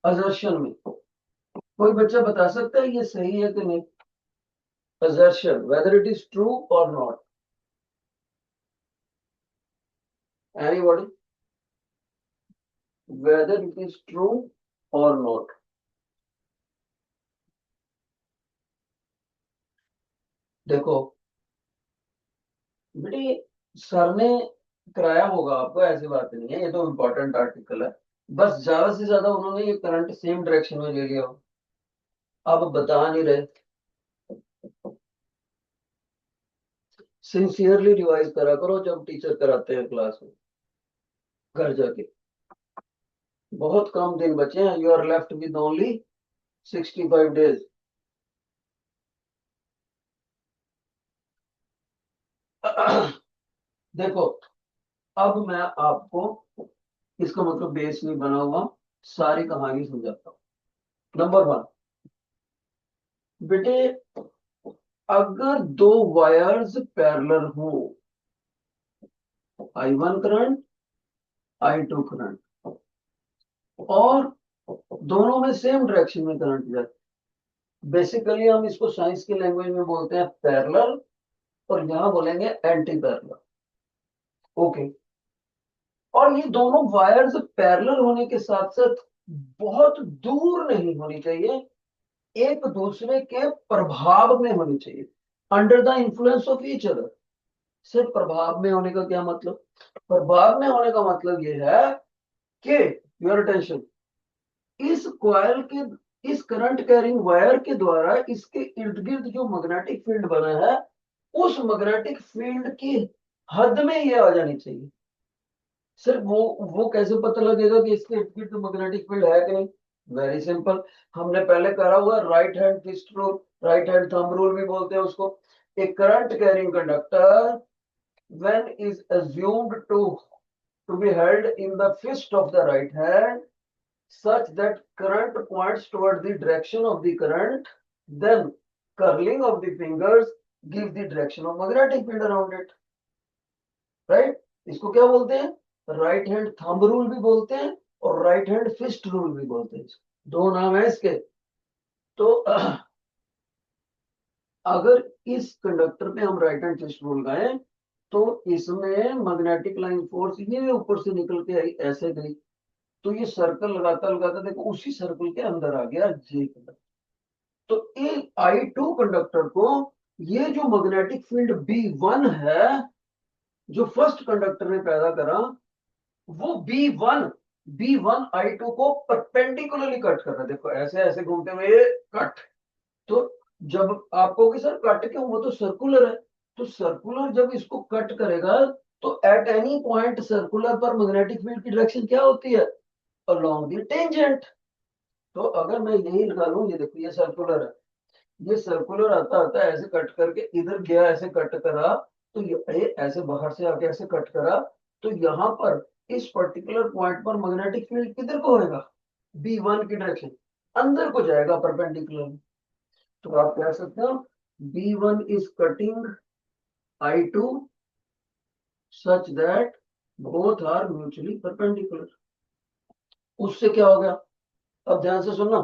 असर्शन में कोई बच्चा बता सकता है ये सही है कि नहीं? assertion whether it is true or not, anybody, whether it is true or not? देखो बेटी, सर ने कराया होगा आपको, ऐसी बात नहीं है, ये तो इम्पोर्टेंट आर्टिकल है। बस ज्यादा से ज्यादा उन्होंने ये करंट सेम डायरेक्शन में ले लिया हो, अब बता नहीं रहे। सिंसियरली रिवाइज करा करो जब टीचर कराते हैं क्लास में, घर जाके। बहुत कम दिन बचे हैं, you are left with only 65 days। देखो, अब मैं आपको इसका मतलब बेस नहीं बना हुआ, सारी कहानी समझाता हूं। नंबर 1, बेटे अगर दो वायर्स पैरेलल हो, I1 करंट, I2 करंट, और दोनों में सेम डायरेक्शन में करंट जाए, बेसिकली हम इसको साइंस की लैंग्वेज में बोलते हैं पैरेलल, और यहां बोलेंगे एंटी पैरेलल। ओके। और ये दोनों वायर्स पैरेलल होने के साथ साथ बहुत दूर नहीं होनी चाहिए, एक दूसरे के प्रभाव में होनी चाहिए, under the influence of each other. सिर्फ प्रभाव में होने का क्या मतलब? प्रभाव में होने का मतलब ये है कि योर अटेंशन, इस कॉइल के, इस करंट कैरिंग वायर के द्वारा इसके इर्द गिर्द जो मैग्नेटिक फील्ड बना है, उस मैग्नेटिक फील्ड की हद में ये आ जानी चाहिए। सिर्फ वो कैसे पता लगेगा कि इसके इर्द गिर्द मैग्नेटिक फील्ड है कि नहीं? वेरी सिंपल, हमने पहले करा हुआ right hand fist rule, right hand thumb rule भी बोलते हैं उसको। एक current carrying conductor when is assumed to be held in the fist of the right hand such that current points toward the direction of the current, then curling of the fingers give the direction of magnetic field around it, right? इसको क्या बोलते हैं? Right hand thumb rule भी बोलते हैं और right hand fist rule भी बोलते हैं, दो नाम है इसके। तो अगर इस कंडक्टर पे हम राइट हैंड फिस्ट रूल लगाएं तो इसमें मैग्नेटिक लाइन फोर्स ये ऊपर से निकल के आई, ऐसे गई, तो ये सर्कल लगाता लगाता देखो उसी सर्कल के अंदर आ गया जे कंडक्टर। तो ये I2 कंडक्टर को ये जो मैग्नेटिक फील्ड B1 है, जो फर्स्ट कंडक्टर ने पैदा करा, वो बी वन I2 को परपेंडिकुलरली कट कर रहा है। देखो ऐसे ऐसे घूमते हुए कट। तो जब आप कहोगे सर कट क्यों, वो तो सर्कुलर है। तो सर्कुलर जब इसको कट करेगा तो एट एनी पॉइंट सर्कुलर पर मैग्नेटिक फील्ड की डायरेक्शन क्या होती है? Along the tangent. तो अगर मैं यही लगा लूं, ये देखो ये सर्कुलर है, ये सर्कुलर आता आता ऐसे कट करके इधर गया, ऐसे कट करा, तो ये ऐसे बाहर से आके ऐसे कट करा, तो यहाँ पर इस पर्टिकुलर पॉइंट पर मैग्नेटिक फील्ड किधर को होएगा? B1 की डायरेक्शन, अंदर को जाएगा परपेंडिकुलर। तो आप कह सकते हो B1 is cutting I2 such that both are mutually perpendicular. उससे क्या हो गया? अब ध्यान से सुनना,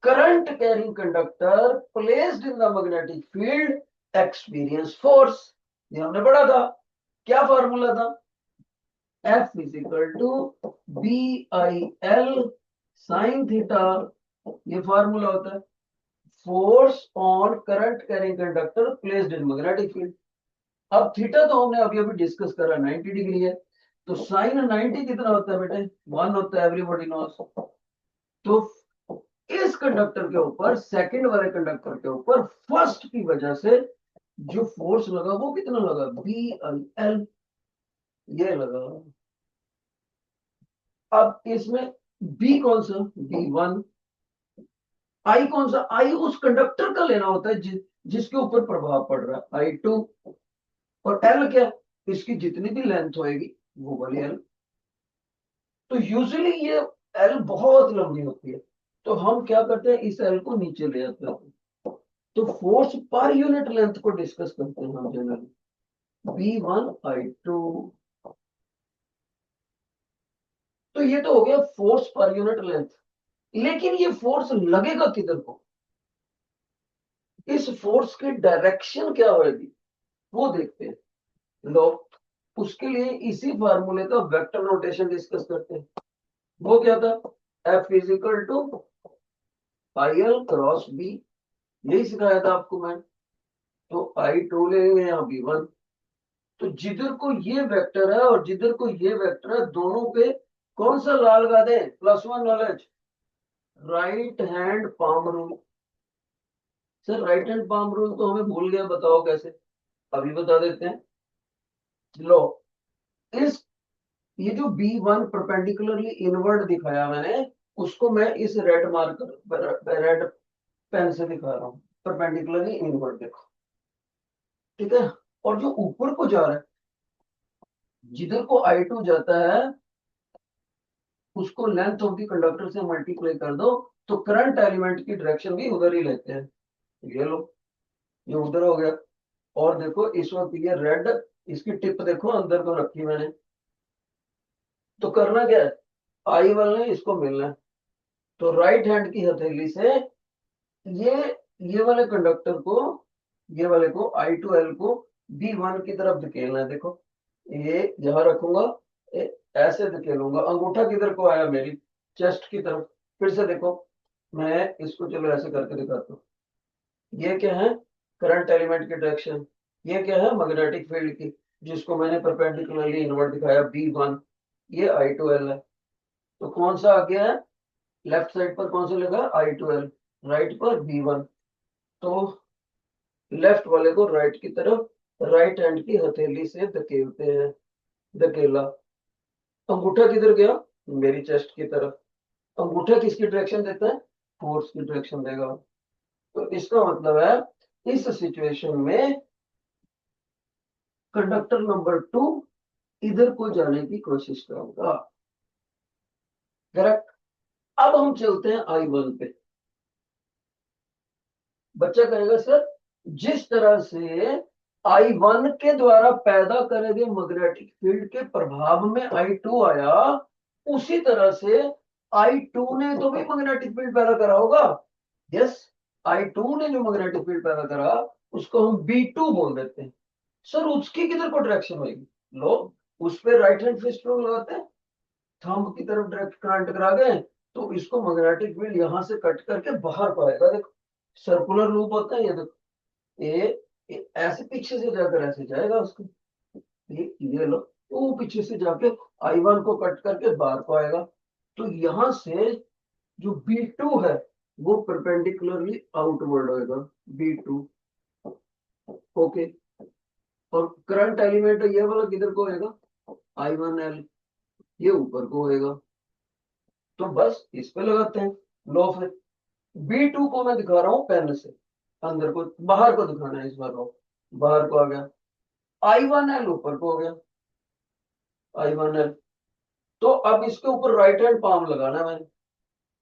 current carrying conductor placed in the magnetic field experience force. ये हमने पढ़ा था, क्या फॉर्मूला था? F is equal to BIL sine theta, ये फॉर्मूला होता है। Force on current carrying conductor placed in magnetic field. अब थीटा तो हमने अभी अभी डिस्कस करा 90 डिग्री है, तो साइन 90 कितना होता है बेटे? 1 होता है, एवरीबॉडी नोस। तो इस कंडक्टर के ऊपर, सेकंड वाले कंडक्टर के ऊपर फर्स्ट की वजह से जो फोर्स लगा वो कितना लगा? BIL, ये लगा। अब इसमें B कौन सा? B1। I कौन सा? I उस कंडक्टर का लेना होता है जिसके ऊपर प्रभाव पड़ रहा है, I2। और L क्या? इसकी जितनी भी लेंथ होएगी वो वाली L। तो यूजुअली ये L बहुत लंबी होती है, तो हम क्या करते हैं, इस एल को नीचे ले आते हैं, तो फोर्स पर यूनिट लेंथ को डिस्कस करते हैं हम जनरली, B1I2। तो ये तो हो गया फोर्स पर यूनिट लेंथ, लेकिन ये फोर्स लगेगा किधर को, इस फोर्स की डायरेक्शन क्या होगी वो देखते हैं। लो, उसके लिए इसी फार्मूले का वेक्टर नोटेशन डिस्कस करते हैं। वो क्या था, F is equal to IL cross B, यही सिखाया था आपको मैं। तो I2 लेंगे यहाँ B1, तो जिधर को ये वेक्टर है और जिधर को ये वेक्टर है, दोनों पे कौन सा ला लगा दें, +1 knowledge, right hand palm rule. Sir right hand palm rule तो हमें भूल गया, बताओ कैसे, अभी बता देते हैं। लो, इस ये जो B1 परपेंडिकुलरली इनवर्ड दिखाया मैंने, उसको मैं इस रेड मार्कर रेड पेन से दिखा रहा हूँ, परपेंडिकुलरली इनवर्ड देखो, ठीक है। और जो ऊपर को जा रहा है, जिधर को I2 जाता है, उसको लेंथ ऑफ द कंडक्टर से मल्टीप्लाई कर दो, तो करंट एलिमेंट की डायरेक्शन भी उधर ही लेते हैं। ये लो, ये उधर हो गया। और देखो इस वक्त ये रेड, इसकी टिप देखो अंदर को रखी मैंने, तो करना क्या है, I1 ने इसको मिलना है, तो राइट हैंड की हथेली से ये ये वाले कंडक्टर को, ये वाले को I2L को B1 की तरफ धकेलना है। देखो ये यहां रखूंगा, ऐसे धकेलूंगा, अंगूठा किधर को आया, मेरी चेस्ट की तरफ। फिर से देखो, मैं इसको चलो ऐसे करके दिखाता हूँ। ये क्या है, करंट एलिमेंट की डायरेक्शन, ये क्या है, मैग्नेटिक फील्ड की, जिसको मैंने परपेंडिकुलरली इनवर्ट दिखाया B1, ये I2L है। तो कौन सा आ गया है, लेफ्ट साइड पर कौन सा लगा, I2L, राइट पर B1। तो लेफ्ट वाले को राइट की तरफ राइट हैंड की हथेली से धकेलते हैं, धकेला, अंगूठा किधर गया, मेरी चेस्ट की तरफ। अंगूठा किसकी डायरेक्शन देता है, फोर्स की डायरेक्शन देगा। तो इसका मतलब है इस सिचुएशन में कंडक्टर नंबर 2 इधर को जाने की कोशिश करूंगा, करेक्ट। अब हम चलते हैं I1 पे। बच्चा कहेगा सर, जिस तरह से I1 के द्वारा पैदा करे गए मैग्नेटिक फील्ड के प्रभाव में I2 आया, उसी तरह से I2 ने तो भी मैग्नेटिक फील्ड पैदा करा होगा। यस, I2 ने जो मैग्नेटिक फील्ड पैदा करा, उसको हम B2 बोल देते हैं। सर उसकी किधर को डायरेक्शन होगी, लो, उस पर राइट हैंड फिस्ट रूल लगाते हैं, थंब की तरफ डायरेक्ट करंट करा गए, तो इसको मैग्नेटिक फील्ड यहां से कट करके बाहर को आएगा। देखो सर्कुलर लूप होता है ये, देखो ये ऐसे पीछे से जाकर ऐसे जाएगा उसको, ये लो, वो पीछे से जाके I1 को कट करके बाहर को आएगा। तो यहां से जो B2 है वो परपेंडिकुलरली आउटवर्ड होएगा, B2। ओके, और करंट एलिमेंट ये वाला किधर को होएगा, I1L, ये ऊपर को होएगा। तो बस इस पे लगाते हैं। लो फिर B2 को मैं दिखा रहा हूं पेन से, अंदर को, बाहर को दिखाना है इस बार, बाहर को आ गया, I1L ऊपर को हो गया, I1L। तो अब इसके ऊपर राइट हैंड पाम लगाना है मैंने,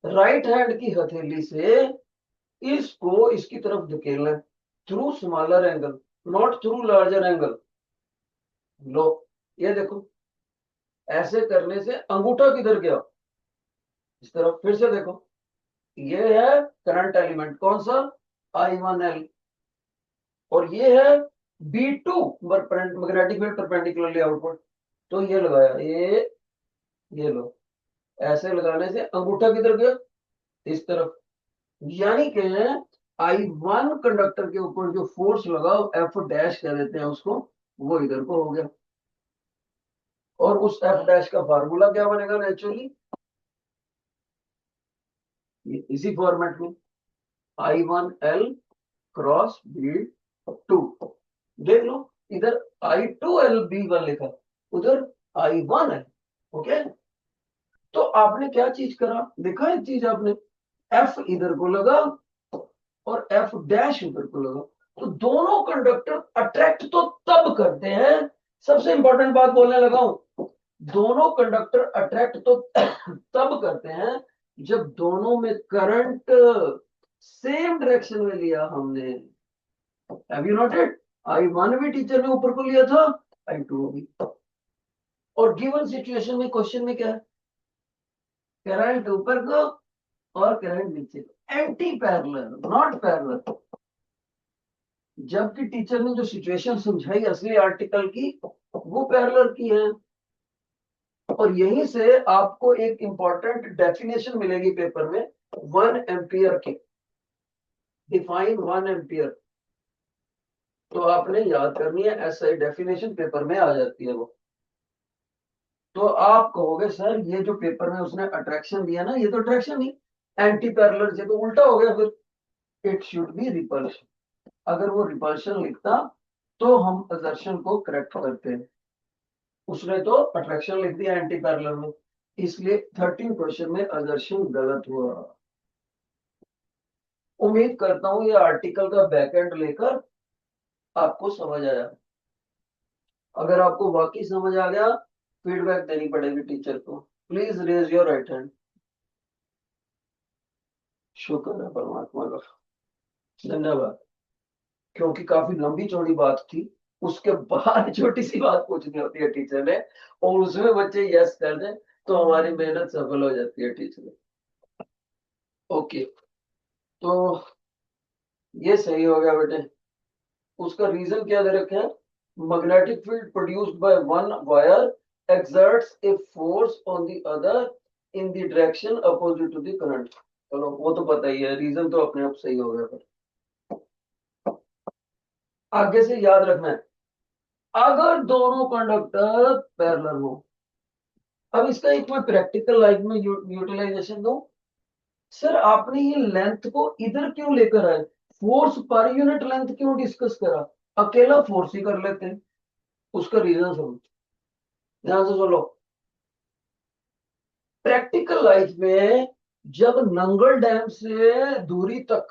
राइट हैंड की हथेली से इसको इसकी तरफ धकेलना है, through smaller angle, not through larger angle. लो, ये देखो, ऐसे करने से अंगूठा किधर गया, इस तरफ। फिर से देखो, ये है करंट एलिमेंट, कौन सा, I1L, और ये है B2, magnetic field perpendicularly outward. तो ये लगाया, ये लो, ऐसे लगाने से अंगूठा किधर गया, इस तरफ। यानी कि I1 कंडक्टर के ऊपर जो फोर्स लगा, F डैश कह देते हैं उसको, वो इधर को हो गया। और उस F डैश का फार्मूला क्या बनेगा नेचुरली, इसी फॉर्मेट में, I1L क्रॉस B2। देख लो, इधर I2L B1 लिखा, उधर I1 है। ओके, तो आपने क्या चीज करा, देखा एक चीज आपने, F इधर को लगा और F डैश उधर को लगा, तो दोनों कंडक्टर अट्रैक्ट तो तब करते हैं, सबसे इंपॉर्टेंट बात बोलने लगा हूं, दोनों कंडक्टर अट्रैक्ट तो तब करते हैं जब दोनों में करंट सेम डायरेक्शन में लिया हमने। Have you noted? I1 भी टीचर ने ऊपर को लिया था, I2 भी। और गिवन सिचुएशन में क्वेश्चन में क्या है? करंट ऊपर को और करंट नीचे को, एंटी पैरेलल, नॉट पैरेलल। जबकि टीचर ने जो सिचुएशन समझाई असली आर्टिकल की, वो पैरेलल की है। और यहीं से आपको एक इंपॉर्टेंट डेफिनेशन मिलेगी पेपर में, 1 एम्पियर की। डिफाइन 1 एम्पियर, तो आपने याद करनी है, ऐसा डेफिनेशन पेपर में आ जाती है वो। तो आप कहोगे सर ये जो पेपर में उसने अट्रैक्शन दिया ना, ये तो अट्रैक्शन नहीं, एंटी पैरेलल से तो उल्टा हो गया फिर। It should be repulsion. अगर वो रिपल्शन लिखता तो हम असर्शन को करेक्ट करते हैं। उसने तो अट्रैक्शन लिख दिया एंटी पैरेलल में, इसलिए 13 क्वेश्चन में असर्शन गलत हुआ। उम्मीद करता हूं ये आर्टिकल का बैकएंड लेकर आपको समझ आया। अगर आपको वाकई समझ आ गया, फीडबैक देनी पड़ेगी टीचर को। Please raise your right hand. शुक्र है परमात्मा का, धन्यवाद। क्योंकि काफी लंबी चौड़ी बात थी, उसके बाद छोटी सी बात पूछनी होती है टीचर ने, और उसमें बच्चे यस कर दें तो हमारी मेहनत सफल हो जाती है टीचर। ओके, तो ये सही हो गया बेटे। उसका रीजन क्या दे रखे हैं? Magnetic field produced by one wire exerts a force on the other in the direction opposite to the current. चलो वो तो पता ही है, रीजन तो अपने आप सही हो गया। पर आगे से याद रखना है, अगर दोनों कंडक्टर पैरेलल हो। अब इसका एक मैं प्रैक्टिकल लाइफ में यूटिलाइजेशन दूं। सर आपने ये लेंथ को इधर क्यों लेकर आए? फोर्स पर यूनिट लेंथ क्यों डिस्कस करा? अकेला फोर्स ही कर लेते हैं। उसका रीजन समझ, ध्यान से सुनो। प्रैक्टिकल लाइफ में जब नंगल डैम से दूरी तक,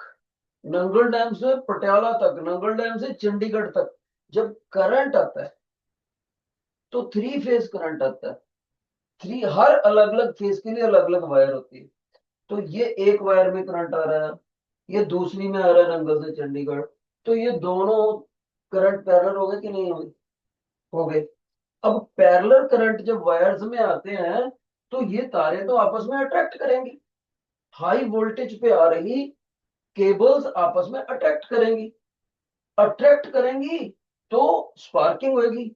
नंगल डैम से पटियाला तक, नंगल डैम से चंडीगढ़ तक जब करंट आता है, तो 3 फेज करंट आता है। हर अलग अलग फेज के लिए अलग अलग वायर होती है। तो ये एक वायर में करंट आ रहा है, ये दूसरी में आ रहा है नंगल से चंडीगढ़। तो ये दोनों करंट पैरेलल हो गए कि नहीं हो गए? हो गए। अब पैरेलल करंट जब वायर्स में आते हैं, तो ये तारे तो आपस में अट्रैक्ट करेंगी। हाई वोल्टेज पे आ रही केबल्स आपस में अट्रैक्ट करेंगी। अट्रैक्ट करेंगी तो स्पार्किंग होगी।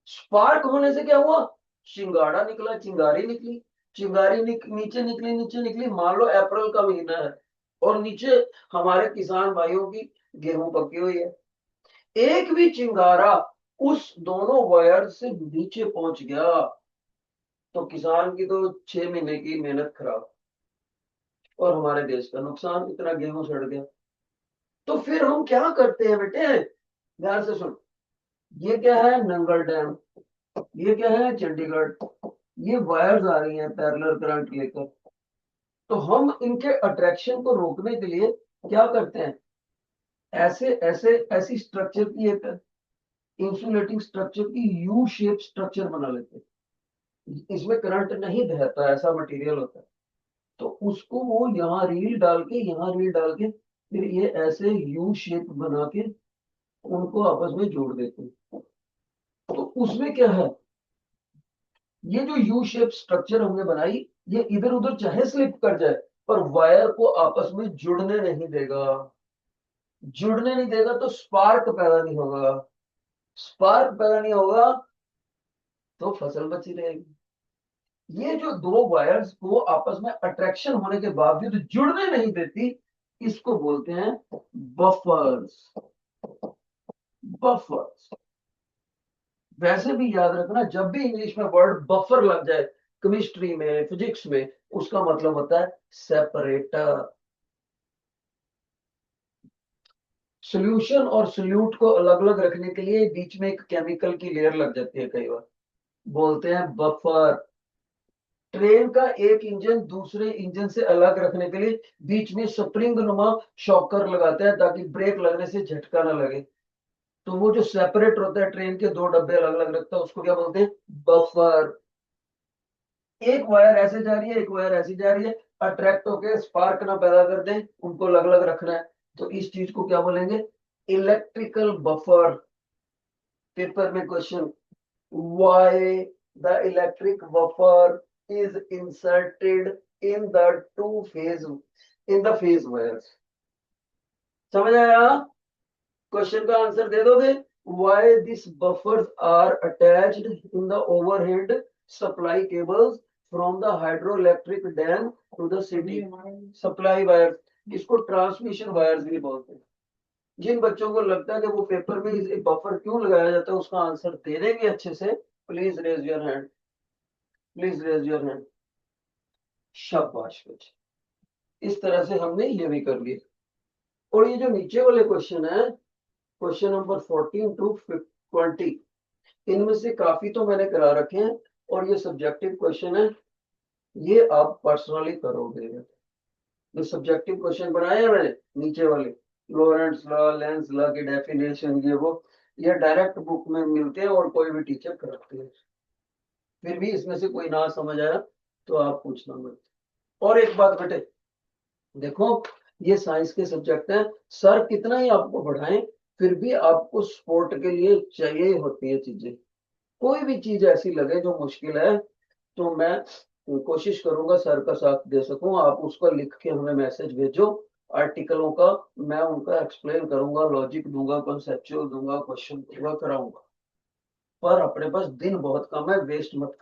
स्पार्क होने से क्या हुआ? चिंगाड़ा निकला, चिंगारी निकली। चिंगारी नीचे निकली, नीचे निकली। मान लो अप्रैल का महीना है और नीचे हमारे किसान भाइयों की गेहूं पकी हुई है। एक भी चिंगारा उस दोनों वायर से नीचे पहुंच गया तो किसान की तो 6 महीने की मेहनत खराब, और हमारे देश का नुकसान, इतना गेहूं सड़ गया। तो फिर हम क्या करते हैं बेटे? ध्यान से सुन। ये क्या है? नंगल डैम। ये क्या है? चंडीगढ़। ये वायर्स आ रही हैं पैरेलल करंट लेकर। तो हम इनके अट्रैक्शन को रोकने के लिए क्या करते हैं? ऐसे ऐसे ऐसी स्ट्रक्चर की एक इंसुलेटिंग स्ट्रक्चर की यू शेप स्ट्रक्चर बना लेते हैं। इसमें करंट नहीं बहता, ऐसा मटेरियल होता है। तो उसको वो यहाँ रील डाल के, यहाँ रील डाल के, फिर ये ऐसे यू शेप बना के उनको आपस में जोड़ देते हैं। तो उसमें क्या है? ये जो यू शेप स्ट्रक्चर हमने बनाई, ये इधर उधर चाहे स्लिप कर जाए, पर वायर को आपस में जुड़ने नहीं देगा। जुड़ने नहीं देगा तो स्पार्क पैदा नहीं होगा। स्पार्क पैदा नहीं होगा तो फसल बची रहेगी। ये जो दो वायर्स को आपस में अट्रैक्शन होने के बावजूद जुड़ने नहीं देती, इसको बोलते हैं बफर्स। बफर्स। वैसे भी याद रखना, जब भी इंग्लिश में वर्ड बफर लग जाए, केमिस्ट्री में, फिजिक्स में, उसका मतलब होता है सेपरेटर। सोल्यूशन और सोल्यूट को अलग अलग रखने के लिए बीच में एक केमिकल की लेयर लग जाती है कई बार, बोलते हैं बफर। ट्रेन का एक इंजन दूसरे इंजन से अलग रखने के लिए बीच में स्प्रिंग नुमा शॉकर लगाते हैं ताकि ब्रेक लगने से झटका ना लगे। तो वो जो सेपरेट होता है, ट्रेन के दो डब्बे अलग अलग रखता है, उसको क्या बोलते हैं? बफर। एक वायर ऐसे जा रही है, एक वायर ऐसी जा रही है, अट्रैक्ट होके स्पार्क ना पैदा कर दें, उनको अलग अलग रखना है, तो इस चीज को क्या बोलेंगे? Electrical buffer. पेपर में question, why the electric buffer is inserted in the two phase in the phase wires। समझ आया? क्वेश्चन का आंसर दे दोगे? why these buffers are attached in the overhead supply cables from the hydroelectric dam to the city। Supply wire, इसको transmission wires भी बोलते हैं। जिन बच्चों को लगता है कि वो पेपर में इस बफर क्यों लगाया जाता है उसका आंसर दे देंगे अच्छे से, please raise your hand, please raise your hand. शाबाश बच्चे, इस तरह से हमने ये भी कर लिया। और ये जो नीचे वाले क्वेश्चन है, क्वेश्चन नंबर 14 टू 20, इनमें से काफी तो मैंने करा रखे हैं, और ये सब्जेक्टिव क्वेश्चन है, ये आप पर्सनली करोगे। जो सब्जेक्टिव क्वेश्चन बनाए हैं मैंने नीचे वाले, लॉरेंट्स लॉ, लेंस लॉ की डेफिनेशन, ये डायरेक्ट बुक में मिलते हैं और कोई भी टीचर कराते हैं। फिर भी इसमें से कोई ना समझ आया तो आप पूछना मत। और एक बात बेटे, देखो ये साइंस के सब्जेक्ट हैं, सर कितना ही आपको पढ़ाएं, फिर भी आपको सपोर्ट के लिए चाहिए होती है चीजें। कोई भी चीज ऐसी लगे जो मुश्किल है, तो मैं कोशिश करूंगा सर का साथ दे सकूं। आप उसका लिख के हमें मैसेज भेजो आर्टिकलों का, मैं उनका एक्सप्लेन करूंगा, लॉजिक दूंगा, कॉन्सेप्चुअल दूंगा, क्वेश्चन दूंगा, कराऊंगा। पर अपने पास दिन बहुत कम है, वेस्ट मत